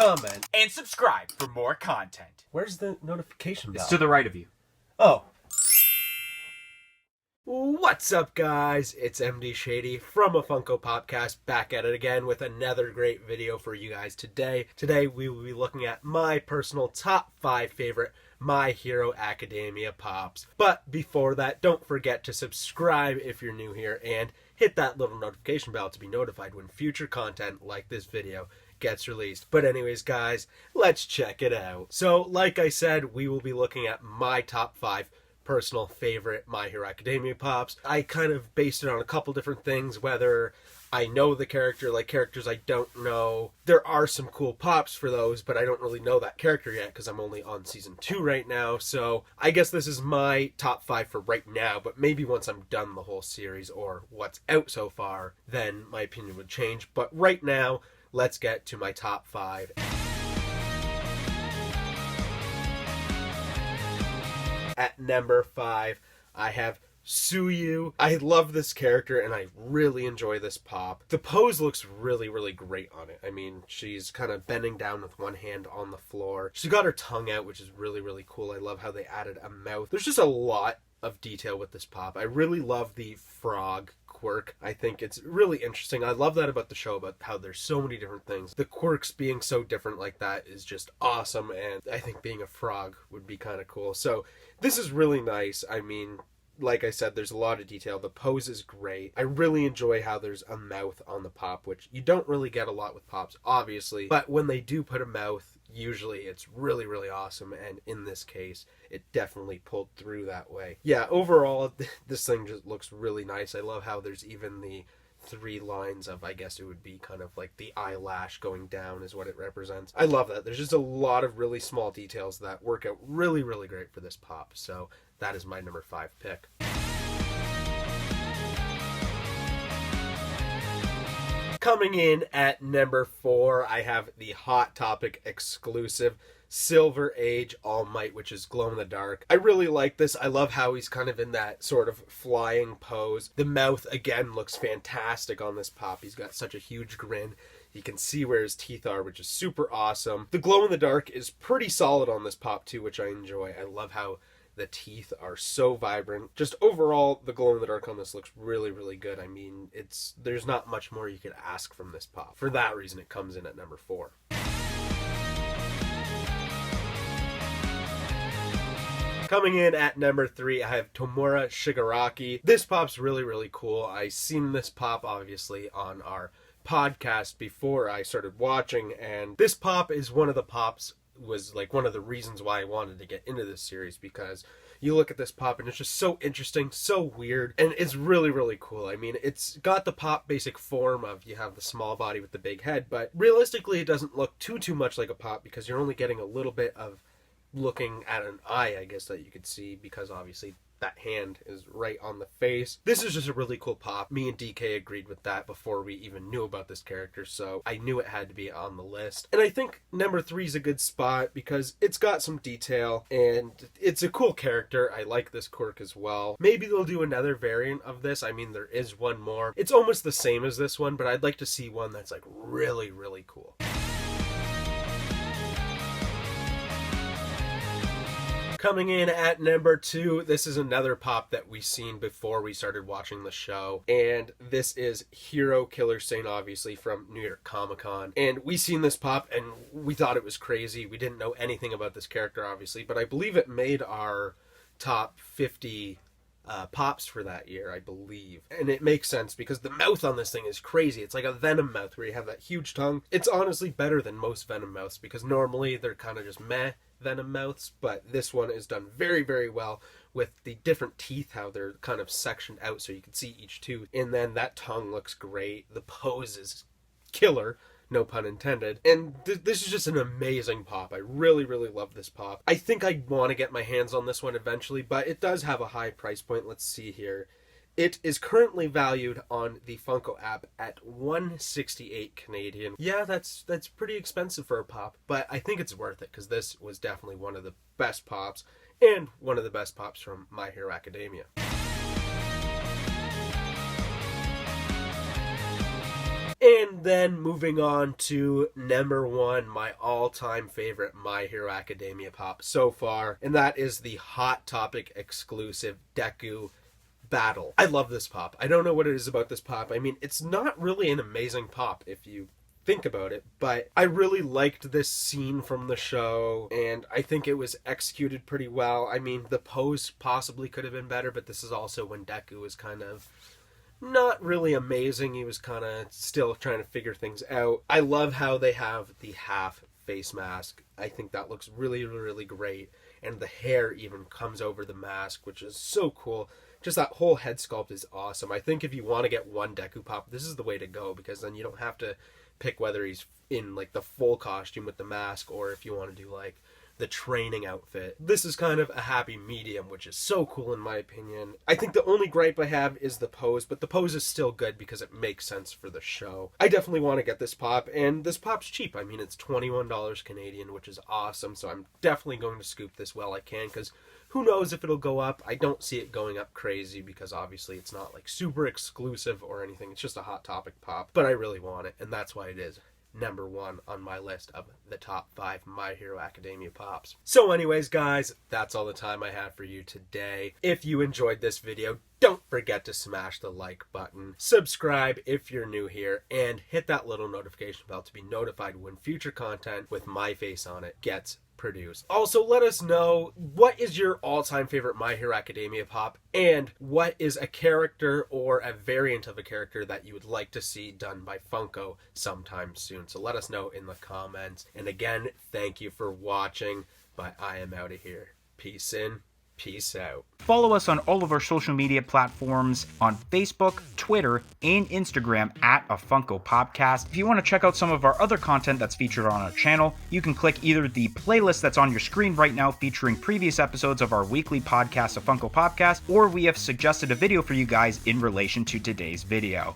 comment, and subscribe for more content. Where's the notification bell? It's to the right of you. Oh. What's up, guys? It's MD Shady from a Funko Popcast, back at it again with another great video for you guys today. Today we will be looking at my personal top 5 favorite My Hero Academia pops. But before that, don't forget to subscribe if you're new here and hit that little notification bell to be notified when future content like this video gets released. But anyways, guys, let's check it out. So, like I said, we will be looking at my top 5 personal favorite My Hero Academia pops. I kind of based it on a couple different things, whether I know the character, like characters I don't know. There are some cool pops for those, but I don't really know that character yet because I'm only on season 2 right now. So I guess this is my top 5 for right now, but maybe once I'm done the whole series or what's out so far, then my opinion would change. But right now, let's get to my top 5. At number 5, I have Suyu. I love this character and I really enjoy this pop. The pose looks really, really great on it. I mean, she's kind of bending down with one hand on the floor. She's got her tongue out, which is really, really cool. I love how they added a mouth. There's just a lot of detail with this pop. I really love the frog quirk. I think it's really interesting. I love that about the show, about how there's so many different things. The quirks being so different like that is just awesome, and I think being a frog would be kind of cool. So this is really nice. I mean, like I said, there's a lot of detail. The pose is great. I really enjoy how there's a mouth on the pop, which you don't really get a lot with pops, obviously. But when they do put a mouth, usually it's really, really awesome. And in this case, it definitely pulled through that way. Yeah, overall, this thing just looks really nice. I love how there's even the 3 lines of, I guess it would be kind of like the eyelash going down is what it represents. I love that. There's just a lot of really small details that work out really, really great for this pop. So that is my number 5 pick. Coming in at number 4, I have the Hot Topic exclusive Silver Age All Might, which is glow in the dark. I really like this. I love how he's kind of in that sort of flying pose. The mouth, again, looks fantastic on this pop. He's got such a huge grin. You can see where his teeth are, which is super awesome. The glow in the dark is pretty solid on this pop too, which I enjoy. I love how the teeth are so vibrant. Just overall, the glow in the dark on this looks really, really good. I mean, there's not much more you could ask from this pop. For that reason, it comes in at number 4. Coming in at number 3, I have Tomura Shigaraki. This pop's really, really cool. I seen this pop, obviously, on our podcast before I started watching, and this pop is one of the pops, was like one of the reasons why I wanted to get into this series, because you look at this pop and it's just so interesting, so weird, and it's really, really cool. I mean, it's got the pop basic form of you have the small body with the big head, but realistically it doesn't look too much like a pop because you're only getting a little bit of looking at an eye, I guess, that you could see, because obviously that hand is right on the face. This is just a really cool pop. Me and DK agreed with that before we even knew about this character, so I knew it had to be on the list. And I think number 3 is a good spot because it's got some detail and it's a cool character. I like this quirk as well. Maybe they'll do another variant of this. I mean, there is one more. It's almost the same as this one, but I'd like to see one that's like really, really cool. Coming in at number 2, this is another pop that we seen before we started watching the show, and this is Hero Killer Saint, obviously from New York Comic Con. And we seen this pop and we thought it was crazy. We didn't know anything about this character, obviously, but I believe it made our top 50 pops for that year, I believe. And it makes sense because the mouth on this thing is crazy. It's like a venom mouth where you have that huge tongue. It's honestly better than most venom mouths because normally they're kind of just meh venom mouths, but this one is done very, very well with the different teeth, how they're kind of sectioned out so you can see each tooth, and then that tongue looks great. The pose is killer, no pun intended, and this is just an amazing pop. I really, really love this pop. I think I want to get my hands on this one eventually, but it does have a high price point. Let's see here. It is currently valued on the Funko app at $168 Canadian. Yeah, that's pretty expensive for a pop, but I think it's worth it because this was definitely one of the best pops and one of the best pops from My Hero Academia. And then moving on to number 1, my all-time favorite My Hero Academia pop so far, and that is the Hot Topic exclusive Deku Battle. I love this pop. I don't know what it is about this pop. I mean, it's not really an amazing pop if you think about it, but I really liked this scene from the show, and I think it was executed pretty well. I mean, the pose possibly could have been better, but this is also when Deku was kind of not really amazing. He was kind of still trying to figure things out. I love how they have the half face mask. I think that looks really, really great, and the hair even comes over the mask, which is so cool. Just that whole head sculpt is awesome. I think if you want to get one Deku pop, this is the way to go, because then you don't have to pick whether he's in like the full costume with the mask or if you want to do like the training outfit. This is kind of a happy medium, which is so cool in my opinion. I think the only gripe I have is the pose, but the pose is still good because it makes sense for the show. I definitely want to get this pop, and this pop's cheap. I mean, it's $21 Canadian, which is awesome, so I'm definitely going to scoop this while I can, because who knows if it'll go up. I don't see it going up crazy because obviously it's not like super exclusive or anything. It's just a Hot Topic pop, but I really want it, and that's why it is number 1 on my list of the top 5 My Hero Academia pops. So anyways, guys, that's all the time I have for you today. If you enjoyed this video, don't forget to smash the like button, subscribe if you're new here, and hit that little notification bell to be notified when future content with my face on it gets produced. Also, let us know what is your all-time favorite My Hero Academia pop, and what is a character or a variant of a character that you would like to see done by Funko sometime soon. So let us know in the comments. And again, thank you for watching, but I am out of here. Peace in, peace out. Follow us on all of our social media platforms on Facebook, Twitter, and Instagram at A Funko Popcast. If you want to check out some of our other content that's featured on our channel, you can click either the playlist that's on your screen right now featuring previous episodes of our weekly podcast, A Funko Popcast, or we have suggested a video for you guys in relation to today's video.